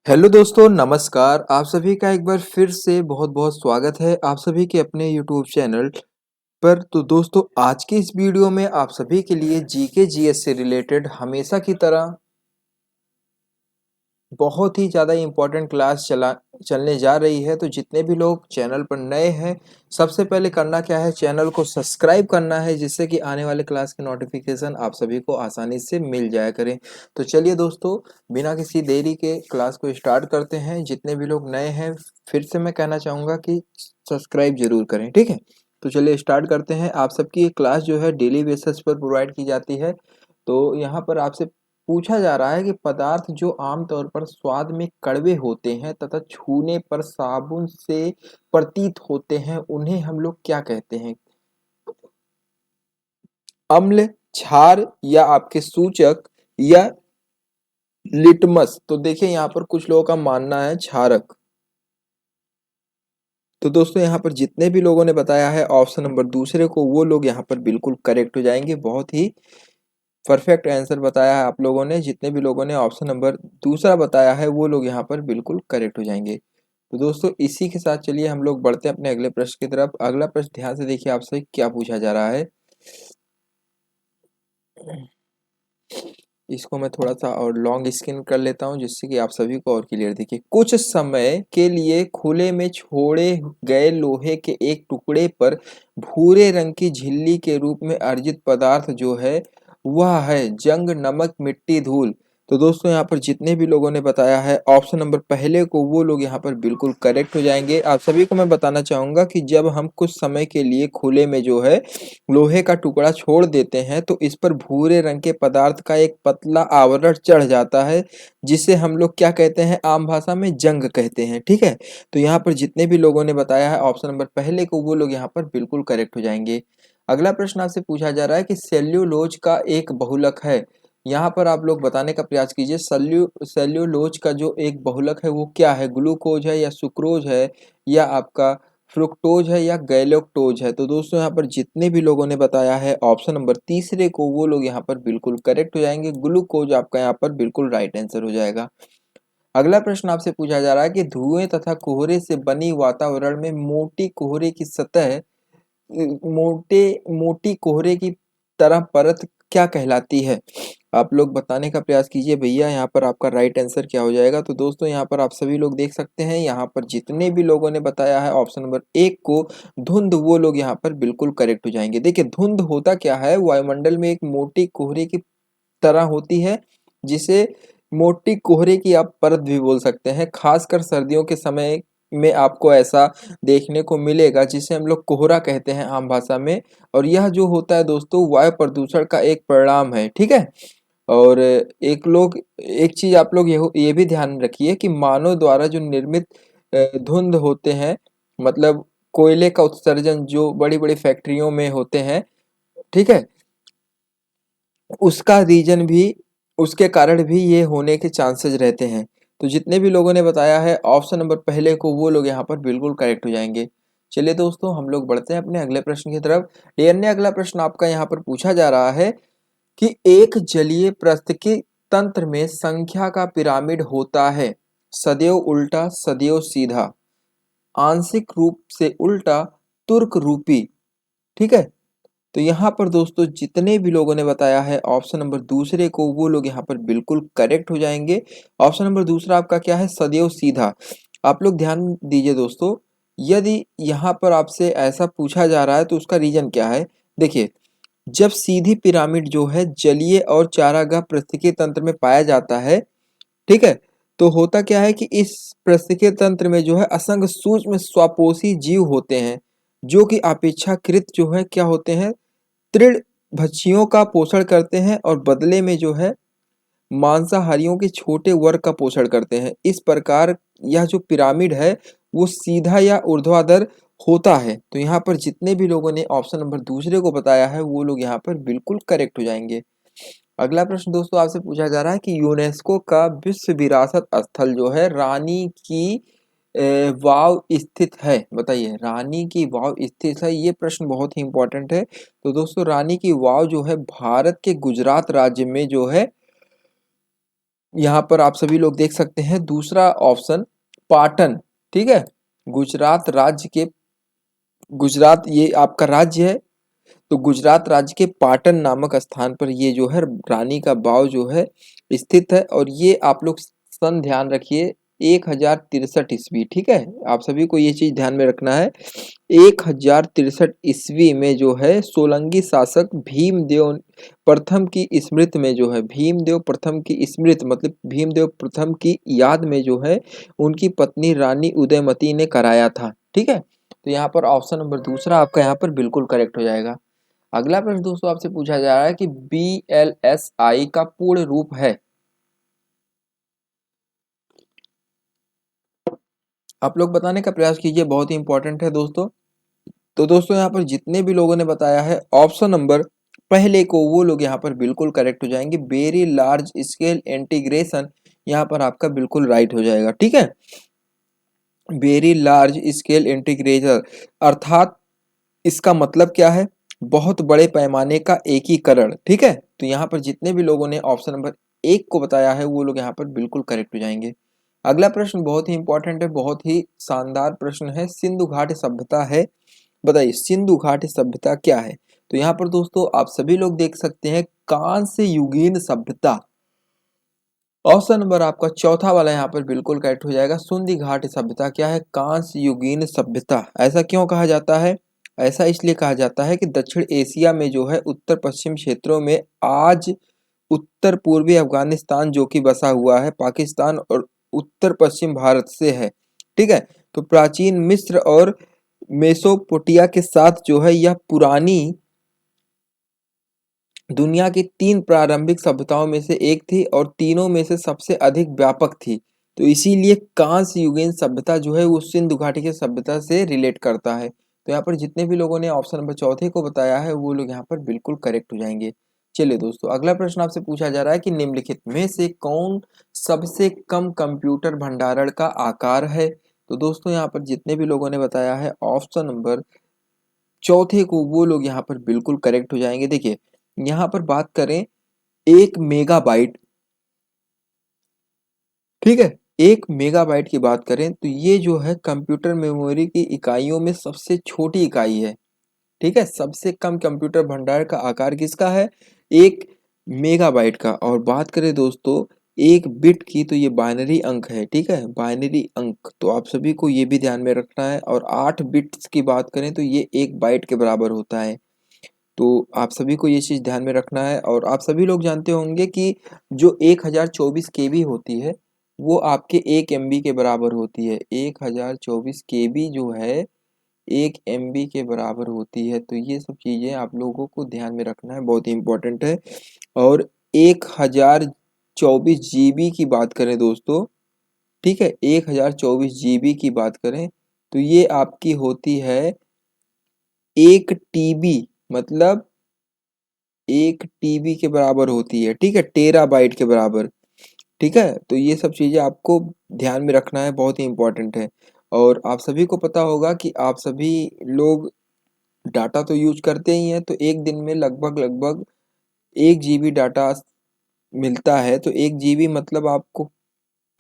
Hello दोस्तों, नमस्कार। आप सभी का एक बार फिर से बहुत-बहुत स्वागत है आप सभी के अपने यूट्यूब चैनल पर। तो दोस्तों, आज की इस वीडियो में आप सभी के लिए जीके जीएस से रिलेटेड हमेशा की तरह बहुत ही ज़्यादा इम्पोर्टेंट क्लास चलने जा रही है। तो जितने भी लोग चैनल पर नए हैं, सबसे पहले करना क्या है, चैनल को सब्सक्राइब करना है, जिससे कि आने वाले क्लास के नोटिफिकेशन आप सभी को आसानी से मिल जाया करें। तो चलिए दोस्तों, बिना किसी देरी के क्लास को स्टार्ट करते हैं। जितने भी लोग नए हैं, फिर से मैं कहना चाहूँगा कि सब्सक्राइब जरूर करें, ठीक है। तो चलिए स्टार्ट करते हैं। आप सबकी ये क्लास जो है डेली बेसिस पर प्रोवाइड की जाती है। तो यहाँ पर आपसे पूछा जा रहा है कि पदार्थ जो आमतौर पर स्वाद में कड़वे होते हैं तथा छूने पर साबुन से प्रतीत होते हैं, उन्हें हम लोग क्या कहते हैं? अम्ल, क्षार या आपके सूचक या लिटमस। तो देखिए यहाँ पर कुछ लोगों का मानना है क्षारक। तो दोस्तों, यहाँ पर जितने भी लोगों ने बताया है ऑप्शन नंबर दूसरे को, वो लोग यहाँ पर बिल्कुल करेक्ट हो जाएंगे। बहुत ही परफेक्ट आंसर बताया है आप लोगों ने। जितने भी लोगों ने ऑप्शन नंबर दूसरा बताया है, वो लोग यहाँ पर बिल्कुल करेक्ट हो जाएंगे। तो दोस्तों, इसी के साथ चलिए हम लोग बढ़ते हैं अपने अगले प्रश्न की तरफ। अगला प्रश्न ध्यान से देखिए, आपसे क्या पूछा जा रहा है। इसको मैं थोड़ा सा और लॉन्ग स्क्रीन कर लेता हूं, जिससे कि आप सभी को और क्लियर दिखे। कुछ समय के लिए खुले में छोड़े गए लोहे के एक टुकड़े पर भूरे रंग की झिल्ली के रूप में अर्जित पदार्थ जो है, वह है जंग, नमक, मिट्टी, धूल। तो दोस्तों, यहाँ पर जितने भी लोगों ने बताया है ऑप्शन नंबर पहले को, वो लोग यहाँ पर बिल्कुल करेक्ट हो जाएंगे। आप सभी को मैं बताना चाहूंगा कि जब हम कुछ समय के लिए खुले में जो है लोहे का टुकड़ा छोड़ देते हैं, तो इस पर भूरे रंग के पदार्थ का एक पतला आवरण चढ़ जाता है, जिसे हम लोग क्या कहते हैं, आम भाषा में जंग कहते हैं, ठीक है। तो यहाँ पर जितने भी लोगों ने बताया है ऑप्शन नंबर पहले को, वो लोग यहाँ पर बिल्कुल करेक्ट हो जाएंगे। अगला प्रश्न आपसे पूछा जा रहा है कि सेल्यूलोज का एक बहुलक है। यहाँ पर आप लोग बताने का प्रयास कीजिए, सेल्यूलोज का जो एक बहुलक है वो क्या है? ग्लूकोज है या सुक्रोज है या आपका फ्रुक्टोज है या गैलेक्टोज है? तो दोस्तों, यहाँ पर जितने भी लोगों ने बताया है ऑप्शन नंबर तीसरे को, वो लोग यहाँ पर बिल्कुल करेक्ट हो जाएंगे। ग्लूकोज आपका यहाँ पर बिल्कुल राइट आंसर हो जाएगा। अगला प्रश्न आपसे पूछा जा रहा है कि धुएं तथा कोहरे से बनी वातावरण में मोटी कोहरे की सतह, मोटे मोटी कोहरे की तरह परत क्या कहलाती है? आप लोग बताने का प्रयास कीजिए भैया, यहाँ पर आपका राइट आंसर क्या हो जाएगा। तो दोस्तों, यहाँ पर आप सभी लोग देख सकते हैं, यहाँ पर जितने भी लोगों ने बताया है ऑप्शन नंबर एक को, धुंध, वो लोग यहाँ पर बिल्कुल करेक्ट हो जाएंगे। देखिए, धुंध होता क्या है, वायुमंडल में एक मोटी कोहरे की तरह होती है, जिसे मोटी कोहरे की आप परत भी बोल सकते हैं। खासकर सर्दियों के समय में आपको ऐसा देखने को मिलेगा, जिसे हम लोग कोहरा कहते हैं आम भाषा में। और यह जो होता है दोस्तों, वायु प्रदूषण का एक परिणाम है, ठीक है। और एक चीज आप लोग ये भी ध्यान रखिए कि मानव द्वारा जो निर्मित धुंध होते हैं, मतलब कोयले का उत्सर्जन जो बड़ी बड़ी फैक्ट्रियों में होते हैं, ठीक है, उसका रीजन भी, उसके कारण भी ये होने के चांसेस रहते हैं। तो जितने भी लोगों ने बताया है ऑप्शन नंबर पहले को, वो लोग यहाँ पर बिल्कुल करेक्ट हो जाएंगे। चलिए दोस्तों, हम लोग बढ़ते हैं अपने अगले प्रश्न की तरफ। डियर, अगला प्रश्न आपका यहाँ पर पूछा जा रहा है कि एक जलीय प्रस्थिकी तंत्र में संख्या का पिरामिड होता है, सदैव उल्टा, सदैव सीधा, आंशिक रूप से उल्टा, तुर्क रूपी, ठीक है। तो यहाँ पर दोस्तों, जितने भी लोगों ने बताया है ऑप्शन नंबर दूसरे को, वो लोग यहाँ पर बिल्कुल करेक्ट हो जाएंगे। ऑप्शन नंबर दूसरा आपका क्या है? सदैव सीधा। आप लोग ध्यान दीजिए दोस्तों, यदि यहाँ पर आपसे ऐसा पूछा जा रहा है तो उसका रीजन क्या है? देखिए, जब सीधी पिरामिड जो है जलीय और चारागाह पारिस्थितिकी तंत्र में पाया जाता है, ठीक है, तो होता क्या है कि इस पारिस्थितिकी तंत्र में जो है असंख्य सूक्ष्म स्वापोषी जीव होते हैं, जो कि अपेक्षाकृत जो है क्या होते हैं, तृण भक्षियों का पोषण करते हैं और बदले में जो है मांसाहारियों के छोटे वर्ग का पोषण करते हैं। इस प्रकार यह जो पिरामिड है, वो सीधा या ऊर्ध्वाधर होता है। तो यहाँ पर जितने भी लोगों ने ऑप्शन नंबर दूसरे को बताया है, वो लोग यहाँ पर बिल्कुल करेक्ट हो जाएंगे। अगला प्रश्न दोस्तों आपसे पूछा जा रहा है कि यूनेस्को का विश्व विरासत स्थल जो है रानी की वाव स्थित है। बताइए, रानी की वाव स्थित है, ये प्रश्न बहुत ही इंपॉर्टेंट है। तो दोस्तों, रानी की वाव जो है भारत के गुजरात राज्य में जो है यहाँ पर आप सभी लोग देख सकते हैं दूसरा ऑप्शन पाटन, ठीक है। गुजरात राज्य के, गुजरात ये आपका राज्य है, तो गुजरात राज्य के पाटन नामक स्थान पर ये जो है रानी का बाव जो है स्थित है। और ये आप लोग सन ध्यान रखिए 1063 ईस्वी, ठीक है। आप सभी को ये चीज ध्यान में रखना है। 1063 ईस्वी में जो है सोलंकी शासक भीमदेव प्रथम की स्मृति में जो है, भीमदेव प्रथम की स्मृति मतलब भीमदेव प्रथम की याद में जो है उनकी पत्नी रानी उदयमती ने कराया था, ठीक है। तो यहाँ पर ऑप्शन नंबर दूसरा आपका यहाँ पर बिल्कुल करेक्ट हो जाएगा। अगला प्रश्न दोस्तों आपसे पूछा जा रहा है कि BLSI का पूर्ण रूप है। आप लोग बताने का प्रयास कीजिए, बहुत ही इंपॉर्टेंट है दोस्तों। तो दोस्तों यहाँ पर जितने भी लोगों ने बताया है ऑप्शन नंबर पहले को, वो लोग यहाँ पर बिल्कुल करेक्ट हो जाएंगे। वेरी लार्ज स्केल इंटीग्रेशन यहाँ पर आपका बिल्कुल राइट हो जाएगा, ठीक है। वेरी लार्ज स्केल इंटीग्रेशन अर्थात इसका मतलब क्या है, बहुत बड़े पैमाने का एकीकरण, ठीक है। तो यहाँ पर जितने भी लोगों ने ऑप्शन नंबर एक को बताया है वो लोग यहाँ पर बिल्कुल करेक्ट हो जाएंगे। अगला प्रश्न बहुत ही इंपॉर्टेंट है, बहुत ही शानदार प्रश्न है। सिंधु घाटी सभ्यता है, बताइए सिंधु घाटी सभ्यता क्या है। तो यहाँ पर दोस्तों आप सभी लोग देख सकते हैं कांस्य युगीन सभ्यता, ऑप्शन नंबर आपका चौथा वाला यहाँ पर बिल्कुल करेक्ट हो जाएगा। सिंधु घाटी सभ्यता क्या है, कांस्य युगीन सभ्यता। ऐसा क्यों कहा जाता है, ऐसा इसलिए कहा जाता है कि दक्षिण एशिया में जो है उत्तर पश्चिम क्षेत्रों में आज उत्तर पूर्वी अफगानिस्तान जो कि बसा हुआ है पाकिस्तान और उत्तर पश्चिम भारत से है, ठीक है। तो प्राचीन मिस्र और मेसोपोटामिया के साथ जो है यह पुरानी दुनिया की तीन प्रारंभिक सभ्यताओं में से एक थी और तीनों में से सबसे अधिक व्यापक थी। तो इसीलिए कांस्य युगीन सभ्यता जो है वो सिंधु घाटी की सभ्यता से रिलेट करता है। तो यहाँ पर जितने भी लोगों ने ऑप्शन नंबर चौथे को बताया है वो लोग यहाँ पर बिल्कुल करेक्ट हो जाएंगे। चलिए दोस्तों अगला प्रश्न आपसे पूछा जा रहा है कि निम्नलिखित में से कौन सबसे कम कंप्यूटर भंडारण का आकार है। तो दोस्तों यहाँ पर जितने भी लोगों ने बताया है ऑप्शन नंबर चौथे को वो लोग यहाँ पर बिल्कुल करेक्ट हो जाएंगे। देखिए यहाँ पर बात करें 1 मेगाबाइट, ठीक है, 1 मेगाबाइट की बात करें तो ये जो है कंप्यूटर मेमोरी की इकाइयों में सबसे छोटी इकाई है, ठीक है। सबसे कम कंप्यूटर भंडार का आकार किसका है, 1 मेगाबाइट का। और बात करें दोस्तों एक बिट की तो ये बाइनरी अंक है, ठीक है, बाइनरी अंक। तो आप सभी को ये भी ध्यान में रखना है। और 8 बिट्स की बात करें तो ये 1 बाइट के बराबर होता है। तो आप सभी को ये चीज़ ध्यान में रखना है। और आप सभी लोग जानते होंगे कि जो 1024 KB होती है वो आपके 1 MB के बराबर होती है। 1024 KB जो है 1 MB के बराबर होती है। तो ये सब चीज़ें आप लोगों को ध्यान में रखना है, बहुत ही इम्पोर्टेंट है। और 1024 GB की बात करें दोस्तों, ठीक है, 1024 GB की बात करें तो ये आपकी होती है 1 TB, मतलब 1 TB के बराबर होती है, ठीक है, टेराबाइट के बराबर, ठीक है। तो ये सब चीज़ें आपको ध्यान में रखना है, बहुत ही इंपॉर्टेंट है। और आप सभी को पता होगा कि आप सभी लोग डाटा तो यूज करते ही हैं, तो एक दिन में लगभग लगभग 1 GB डाटा मिलता है। तो 1 GB मतलब आपको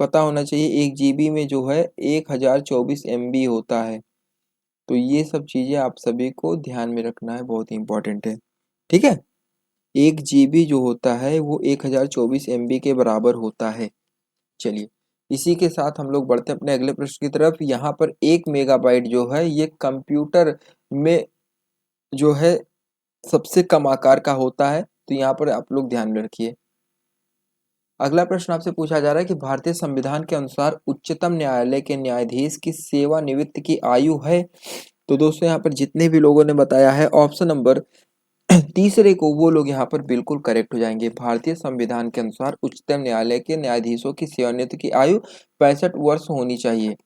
पता होना चाहिए 1 GB में जो है 1024 MB होता है। तो ये सब चीज़ें आप सभी को ध्यान में रखना है, बहुत ही इंपॉर्टेंट है, ठीक है। 1 GB जो होता है वो 1024 MB के बराबर होता है। चलिए इसी के साथ हम लोग बढ़ते हैं अपने अगले प्रश्न की तरफ। यहाँ पर 1 मेगाबाइट जो है ये कंप्यूटर में जो है सबसे कम आकार का होता है। तो यहाँ पर आप लोग ध्यान में रखिए। अगला प्रश्न आपसे पूछा जा रहा है कि भारतीय संविधान के अनुसार उच्चतम न्यायालय के न्यायाधीश की सेवानिवृत्ति की आयु है। तो दोस्तों यहाँ पर जितने भी लोगों ने बताया है ऑप्शन नंबर तीसरे को वो लोग यहाँ पर बिल्कुल करेक्ट हो जाएंगे। भारतीय संविधान के अनुसार उच्चतम न्यायालय के न्यायाधीशों की सेवानिवृत्ति की आयु 65 वर्ष होनी चाहिए।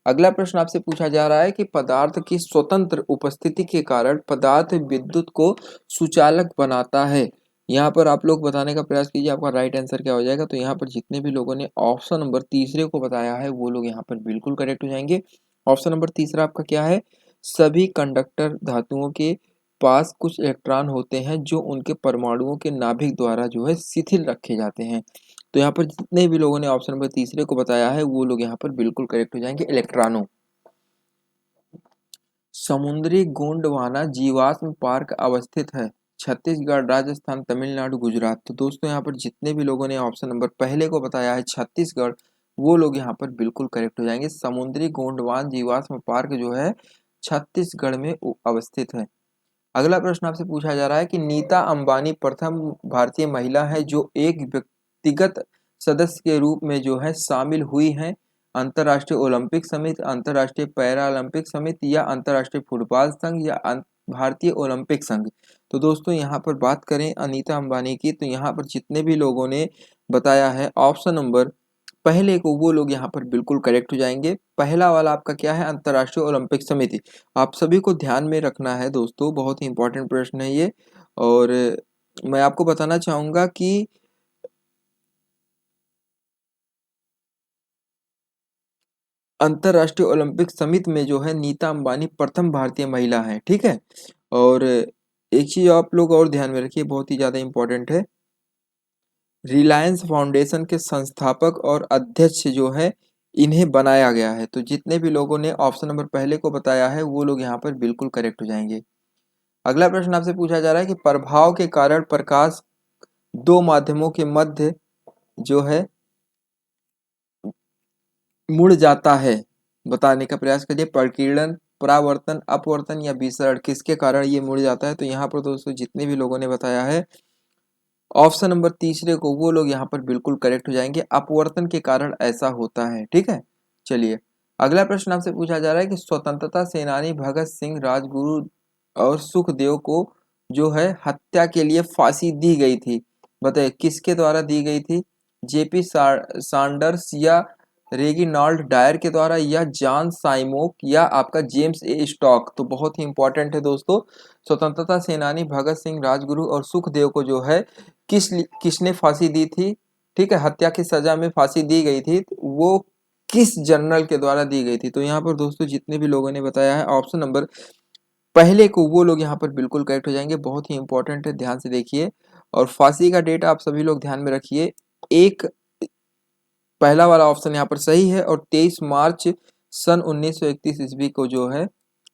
अगला प्रश्न आपसे पूछा जा रहा है कि पदार्थ की स्वतंत्र उपस्थिति के कारण पदार्थ विद्युत को सुचालक बनाता है। यहाँ पर आप लोग बताने का प्रयास कीजिए आपका राइट आंसर क्या हो जाएगा। तो यहाँ पर जितने भी लोगों ने ऑप्शन नंबर तीसरे को बताया है वो लोग यहाँ पर बिल्कुल करेक्ट हो जाएंगे। ऑप्शन नंबर तीसरा आपका क्या है, सभी कंडक्टर धातुओं के पास कुछ इलेक्ट्रॉन होते हैं जो उनके परमाणुओं के नाभिक द्वारा जो है शिथिल रखे जाते हैं। तो यहाँ पर जितने भी लोगों ने ऑप्शन नंबर तीसरे को बताया है वो लोग यहाँ पर बिल्कुल करेक्ट हो जाएंगे, इलेक्ट्रॉनों। समुद्री गोंडवाना जीवाश्म पार्क अवस्थित है छत्तीसगढ़, राजस्थान, तमिलनाडु, गुजरात। तो दोस्तों यहाँ पर जितने भी लोगों ने ऑप्शन नंबर पहले को बताया है छत्तीसगढ़, वो लोग यहाँ पर बिल्कुल करेक्ट हो जाएंगे। समुद्री गोंडवान जीवाश्म पार्क जो है छत्तीसगढ़ में अवस्थित है। अगला प्रश्न आपसे पूछा जा रहा है कि नीता अंबानी प्रथम भारतीय महिला है जो एक व्यक्तिगत सदस्य के रूप में जो है शामिल हुई हैं अंतर्राष्ट्रीय ओलंपिक समिति, अंतर्राष्ट्रीय पैरा ओलंपिक समिति या अंतर्राष्ट्रीय फुटबॉल संघ या भारतीय ओलंपिक संघ। तो दोस्तों यहाँ पर बात करें अनीता अंबानी की, तो यहाँ पर जितने भी लोगों ने बताया है ऑप्शन नंबर पहले को, वो लोग यहाँ पर बिल्कुल करेक्ट हो जाएंगे। पहला वाला आपका क्या है, अंतर्राष्ट्रीय ओलंपिक समिति। आप सभी को ध्यान में रखना है दोस्तों, बहुत ही इंपॉर्टेंट प्रश्न है ये। और मैं आपको बताना चाहूंगा कि अंतर्राष्ट्रीय ओलंपिक समिति में जो है नीता अंबानी प्रथम भारतीय महिला है, ठीक है। और एक चीज आप लोग और ध्यान में रखिए, बहुत ही ज्यादा इंपॉर्टेंट है, रिलायंस फाउंडेशन के संस्थापक और अध्यक्ष जो है इन्हें बनाया गया है। तो जितने भी लोगों ने ऑप्शन नंबर पहले को बताया है वो लोग यहाँ पर बिल्कुल करेक्ट हो जाएंगे। अगला प्रश्न आपसे पूछा जा रहा है कि प्रभाव के कारण प्रकाश दो माध्यमों के मध्य जो है मुड़ जाता है, बताने का प्रयास करिए। प्रकीर्णन, परावर्तन, अपवर्तन या विसरण, किसके कारण ये मुड़ जाता है? तो यहाँ पर दोस्तों जितने भी लोगों ने बताया है ऑप्शन नंबर तीसरे को, वो लोग यहाँ पर बिल्कुल करेक्ट हो जाएंगे, अपवर्तन के कारण ऐसा होता है, ठीक है। चलिए अगला प्रश्न आपसे पूछा जा रहा है कि स्वतंत्रता सेनानी भगत सिंह, राजगुरु और सुखदेव को जो है हत्या के लिए फांसी दी गई थी, बताइए किसके द्वारा दी गई थी? जेपी सैंडर्स या रेगिनाल्ड डायर के द्वारा या जॉन साइमोक या आपका जेम्स ए स्टॉक। तो बहुत ही इंपॉर्टेंट है दोस्तों, स्वतंत्रता सेनानी भगत सिंह, राजगुरु और सुखदेव को जो है किसने फांसी दी थी, ठीक है, हत्या की सजा में फांसी दी गई थी, वो किस जनरल के द्वारा दी गई थी? तो यहाँ पर दोस्तों जितने भी लोगों ने बताया है ऑप्शन नंबर पहले को, वो लोग यहाँ पर बिल्कुल करेक्ट हो जाएंगे, बहुत ही इंपॉर्टेंट है, ध्यान से देखिए। और फांसी का डेट आप सभी लोग ध्यान में रखिए, एक पहला वाला ऑप्शन यहाँ पर सही है। और 23 मार्च सन 1931 ईस्वी को जो है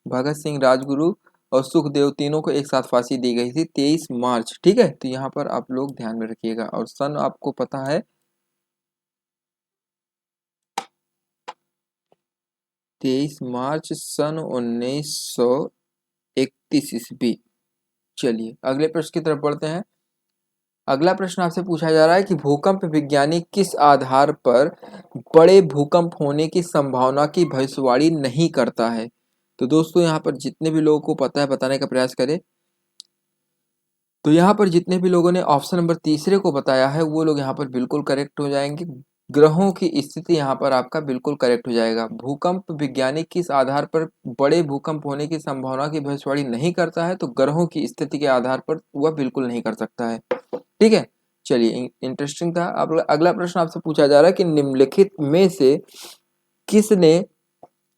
भगत सिंह, राजगुरु और सुखदेव तीनों को एक साथ फांसी दी गई थी 23 मार्च, ठीक है। तो यहाँ पर आप लोग ध्यान में रखिएगा। और सन आपको पता है 23 मार्च सन 1931 ईस्वी। चलिए अगले प्रश्न की तरफ बढ़ते हैं। अगला प्रश्न आपसे पूछा जा रहा है कि भूकंप विज्ञानी किस आधार पर बड़े भूकंप होने की संभावना की भविष्यवाणी नहीं करता है? तो दोस्तों यहाँ पर जितने भी लोगों को पता है बताने का प्रयास करें। तो यहाँ पर जितने भी लोगों ने ऑप्शन नंबर तीसरे को बताया है वो लोग यहाँ पर बिल्कुल करेक्ट हो जाएंगे। ग्रहों की स्थिति यहाँ पर आपका बिल्कुल करेक्ट हो जाएगा। भूकंप विज्ञानी किस आधार पर बड़े भूकंप होने की संभावना की भविष्यवाणी नहीं करता है? तो ग्रहों की स्थिति के आधार पर वह बिल्कुल नहीं कर सकता है, ठीक है। चलिए इंटरेस्टिंग था। अब अगला प्रश्न आपसे पूछा जा रहा है कि निम्नलिखित में से किसने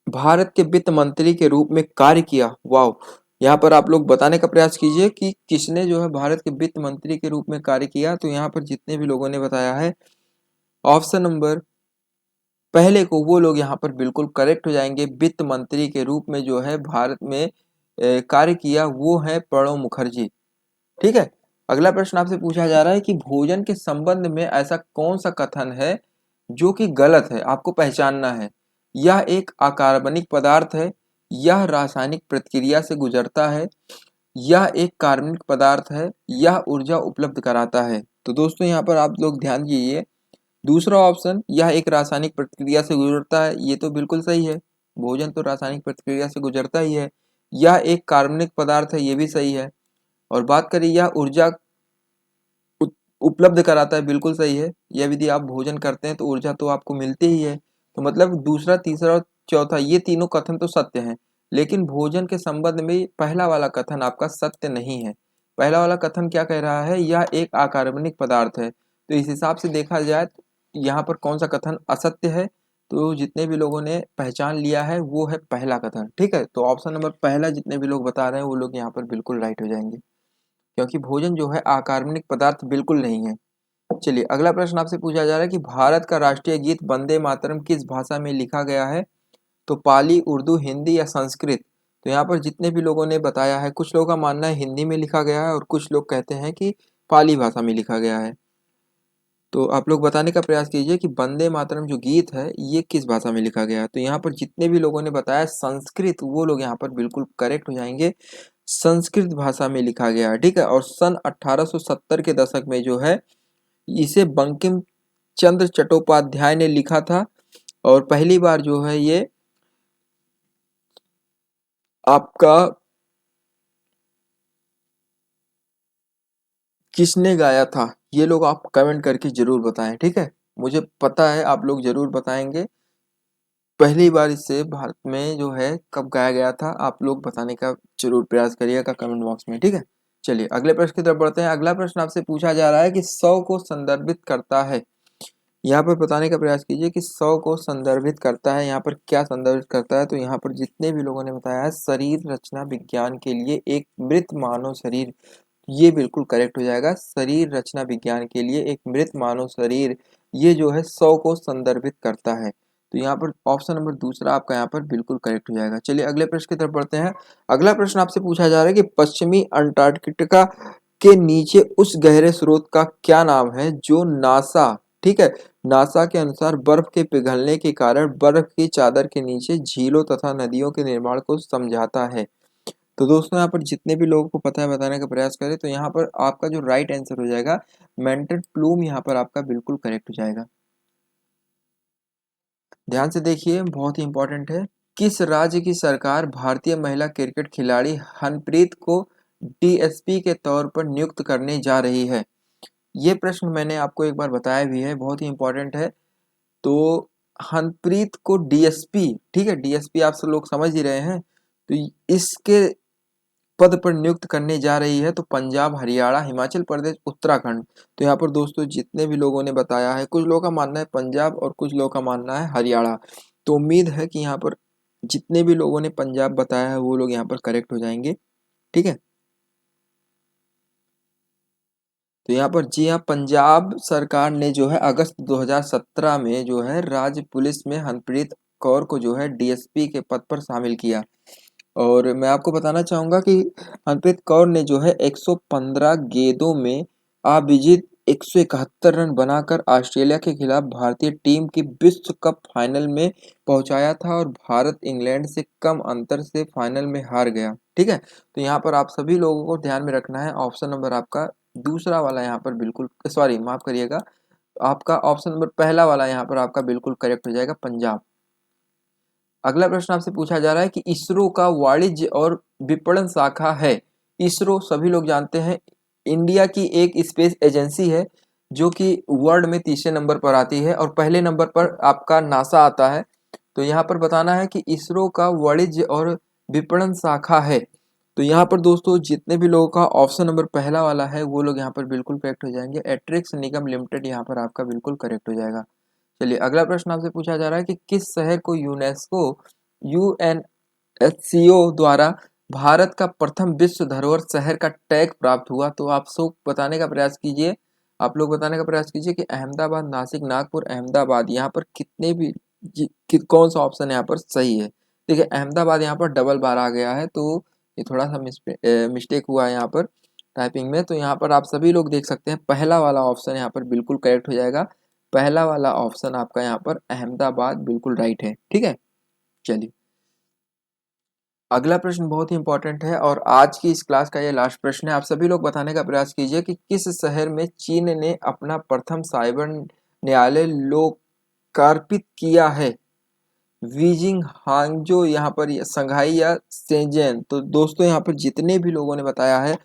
भारत के वित्त मंत्री के रूप में कार्य किया? वाह, यहाँ पर आप लोग बताने का प्रयास कीजिए कि किसने जो है भारत के वित्त मंत्री के रूप में कार्य किया। तो यहाँ पर जितने भी लोगों ने बताया है ऑप्शन नंबर पहले को, वो लोग यहाँ पर बिल्कुल करेक्ट हो जाएंगे। वित्त मंत्री के रूप में जो है भारत में कार्य किया वो है प्रणब मुखर्जी, ठीक है। अगला प्रश्न आपसे पूछा जा रहा है कि भोजन के संबंध में ऐसा कौन सा कथन है जो कि गलत है, आपको पहचानना है। यह एक अकार्बनिक पदार्थ है, यह रासायनिक प्रतिक्रिया से गुजरता है, यह एक कार्बनिक पदार्थ है, यह ऊर्जा उपलब्ध कराता है। तो दोस्तों यहाँ पर आप लोग ध्यान दीजिए, दूसरा ऑप्शन यह एक रासायनिक प्रतिक्रिया से गुजरता है, ये तो बिल्कुल सही है, भोजन तो रासायनिक प्रतिक्रिया से गुजरता ही है। यह एक कार्बनिक पदार्थ है, ये भी सही है। और बात करें यह ऊर्जा उपलब्ध कराता है, बिल्कुल सही है। यह यदि आप भोजन करते हैं तो ऊर्जा तो आपको मिलती ही है। तो मतलब दूसरा, तीसरा और चौथा ये तीनों कथन तो सत्य हैं, लेकिन भोजन के संबंध में पहला वाला कथन आपका सत्य नहीं है। पहला वाला कथन क्या कह रहा है, यह एक अकार्बनिक पदार्थ है। तो इस हिसाब से देखा जाए तो यहाँ पर कौन सा कथन असत्य है? तो जितने भी लोगों ने पहचान लिया है वो है पहला कथन, ठीक है। तो ऑप्शन नंबर पहला जितने भी लोग बता रहे हैं वो लोग यहाँ पर बिल्कुल राइट हो जाएंगे, क्योंकि भोजन जो है अकार्बनिक पदार्थ बिल्कुल नहीं है। चलिए अगला प्रश्न आपसे पूछा जा रहा है कि भारत का राष्ट्रीय गीत वंदे मातरम किस भाषा में लिखा गया है? तो पाली, उर्दू, हिंदी या संस्कृत? तो यहाँ पर जितने भी लोगों ने बताया है, कुछ लोगों का मानना है हिंदी में लिखा गया है और कुछ लोग कहते हैं कि पाली भाषा में लिखा गया है। तो आप लोग बताने का प्रयास कीजिए कि वंदे मातरम जो गीत है ये किस भाषा में लिखा गया है। तो यहाँ पर जितने भी लोगों ने बताया संस्कृत, वो लोग यहाँ पर बिल्कुल करेक्ट हो जाएंगे। संस्कृत भाषा में लिखा गया है, ठीक है। और सन 1870 के दशक में जो है इसे बंकिम चंद्र चट्टोपाध्याय ने लिखा था और पहली बार जो है ये आपका किसने गाया था, ये लोग आप कमेंट करके जरूर बताएं, ठीक है। मुझे पता है आप लोग जरूर बताएंगे पहली बार इसे भारत में जो है कब गाया गया था, आप लोग बताने का जरूर प्रयास करिएगा कमेंट बॉक्स में, ठीक है। चलिए अगले प्रश्न की तरफ बढ़ते हैं। अगला प्रश्न आपसे पूछा जा रहा है कि 100 को संदर्भित करता है। यहाँ पर बताने का प्रयास कीजिए कि 100 को संदर्भित करता है, यहाँ पर क्या संदर्भित करता है। तो यहाँ पर जितने भी लोगों ने बताया है शरीर रचना विज्ञान के लिए एक मृत मानव शरीर, ये बिल्कुल करेक्ट हो जाएगा। शरीर रचना विज्ञान के लिए एक मृत मानव शरीर, ये जो है 100 को संदर्भित करता है। तो यहाँ पर ऑप्शन नंबर दूसरा आपका यहाँ पर बिल्कुल करेक्ट हो जाएगा। चलिए अगले प्रश्न की तरफ बढ़ते हैं। अगला प्रश्न आपसे पूछा जा रहा है कि पश्चिमी अंटार्कटिका के नीचे उस गहरे स्रोत का क्या नाम है जो नासा, ठीक है, नासा के अनुसार बर्फ के पिघलने के कारण बर्फ की चादर के नीचे झीलों तथा नदियों के निर्माण को समझाता है। तो दोस्तों यहाँ पर जितने भी लोगों को पता है बताने का प्रयास करें। तो यहाँ पर आपका जो राइट आंसर हो जाएगा मेंटल प्लूम, यहाँ पर आपका बिल्कुल करेक्ट हो जाएगा। ध्यान से देखिए, बहुत ही इंपॉर्टेंट है। किस राज्य की सरकार भारतीय महिला क्रिकेट खिलाड़ी हरप्रीत को डीएसपी के तौर पर नियुक्त करने जा रही है? ये प्रश्न मैंने आपको एक बार बताया भी है, बहुत ही इंपॉर्टेंट है। तो हरप्रीत को डीएसपी, ठीक है, डीएसपी आप सब लोग समझ ही रहे हैं। तो इसके पद पर नियुक्त करने जा रही है तो पंजाब, हरियाणा, हिमाचल प्रदेश, उत्तराखंड। तो यहाँ पर दोस्तों जितने भी लोगों ने बताया है, कुछ लोगों का मानना है पंजाब और कुछ लोगों का मानना है हरियाणा। तो उम्मीद है कि यहाँ पर जितने भी लोगों ने पंजाब बताया है वो लोग यहाँ पर करेक्ट हो जाएंगे, ठीक है। तो यहाँ पर जी हाँ, पंजाब सरकार ने जो है अगस्त 2017 में जो है राज्य पुलिस में हरप्रीत कौर को जो है डीएसपी के पद पर शामिल किया। और मैं आपको बताना चाहूंगा कि हरप्रीत कौर ने जो है 115 गेंदों में अविजित 171 रन बनाकर ऑस्ट्रेलिया के खिलाफ भारतीय टीम की विश्व कप फाइनल में पहुंचाया था और भारत इंग्लैंड से कम अंतर से फाइनल में हार गया, ठीक है। तो यहाँ पर आप सभी लोगों को ध्यान में रखना है, ऑप्शन नंबर आपका दूसरा वाला यहाँ पर बिल्कुल, सॉरी माफ करिएगा, आपका ऑप्शन नंबर पहला वाला यहाँ पर आपका बिल्कुल करेक्ट हो जाएगा, पंजाब। अगला प्रश्न आपसे पूछा जा रहा है कि इसरो का वाणिज्य और विपणन शाखा है। इसरो सभी लोग जानते हैं इंडिया की एक स्पेस एजेंसी है जो कि वर्ल्ड में तीसरे नंबर पर आती है और पहले नंबर पर आपका नासा आता है। तो यहाँ पर बताना है कि इसरो का वाणिज्य और विपणन शाखा है। तो यहाँ पर दोस्तों जितने भी लोगों का ऑप्शन नंबर पहला वाला है वो लोग यहाँ पर बिल्कुल करेक्ट हो जाएंगे। एट्रिक्स निगम लिमिटेड यहाँ पर आपका बिल्कुल करेक्ट हो जाएगा। चलिए अगला प्रश्न आपसे पूछा जा रहा है कि किस शहर को यूनेस्को यूएनएचसीओ द्वारा भारत का प्रथम विश्व धरोहर शहर का टैग प्राप्त हुआ? तो आप सब बताने का प्रयास कीजिए, आप लोग बताने का प्रयास कीजिए कि अहमदाबाद, नासिक, नागपुर, अहमदाबाद, यहाँ पर कितने भी कौन सा ऑप्शन यहाँ पर सही है। देखिए अहमदाबाद यहाँ पर डबल बार आ गया है तो ये थोड़ा सा मिस्टेक हुआ है यहाँ पर टाइपिंग में। तो यहाँ पर आप सभी लोग देख सकते हैं पहला वाला ऑप्शन यहाँ पर बिल्कुल करेक्ट हो जाएगा। पहला वाला ऑप्शन आपका यहाँ पर अहमदाबाद बिल्कुल राइट है, ठीक है। चलिए अगला प्रश्न बहुत ही इंपॉर्टेंट है और आज की इस क्लास का ये लास्ट प्रश्न है। आप सभी लोग बताने का प्रयास कीजिए कि किस शहर में चीन ने अपना प्रथम साइबर न्यायालय लोकार्पित किया है? बीजिंग, हांगजो, यहाँ पर संघाई या शेंजन? तो दोस्तों यहाँ पर जितने भी लोगों ने बताया है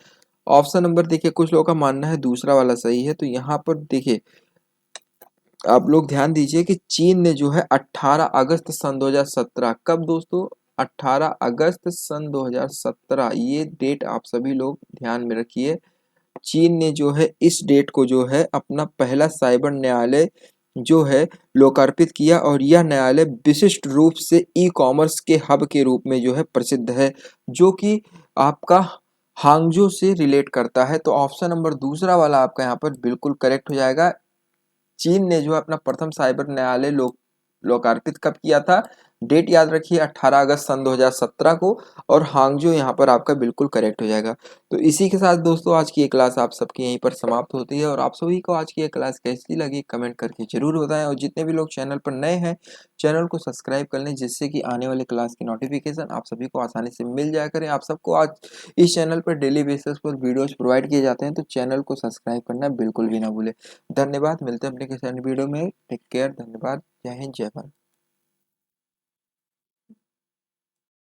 ऑप्शन नंबर देखिए, कुछ लोगों का मानना है दूसरा वाला सही है। तो यहाँ पर देखिए आप लोग ध्यान दीजिए कि चीन ने जो है 18 अगस्त सन 2017, कब दोस्तों, 18 अगस्त सन 2017, ये डेट आप सभी लोग ध्यान में रखिए। चीन ने जो है इस डेट को जो है अपना पहला साइबर न्यायालय जो है लोकार्पित किया और यह न्यायालय विशिष्ट रूप से ई कॉमर्स के हब के रूप में जो है प्रसिद्ध है, जो कि आपका हांगजो से रिलेट करता है। तो ऑप्शन नंबर दूसरा वाला आपका यहाँ पर बिल्कुल करेक्ट हो जाएगा। चीन ने जो है अपना प्रथम साइबर न्यायालय लोकार्पित कब किया था? डेट याद रखिए 18 अगस्त सन 2017 को, और हांगजो यहाँ पर आपका बिल्कुल करेक्ट हो जाएगा। तो इसी के साथ दोस्तों आज की ये क्लास आप सबकी यहीं पर समाप्त होती है, और आप सभी को आज की ये क्लास कैसी लगी कमेंट करके जरूर बताएं, और जितने भी लोग चैनल पर नए हैं चैनल को सब्सक्राइब कर लें, जिससे कि आने वाले क्लास की नोटिफिकेशन आप सभी को आसानी से मिल जाया करें। आप सबको आज इस चैनल पर डेली बेसिस पर वीडियोज प्रोवाइड किए जाते हैं, तो चैनल को सब्सक्राइब करना बिल्कुल भी ना भूलें। धन्यवाद, मिलते हैं अपने किसी अन्य वीडियो में। टेक केयर, धन्यवाद, जय हिंद, जय भारत।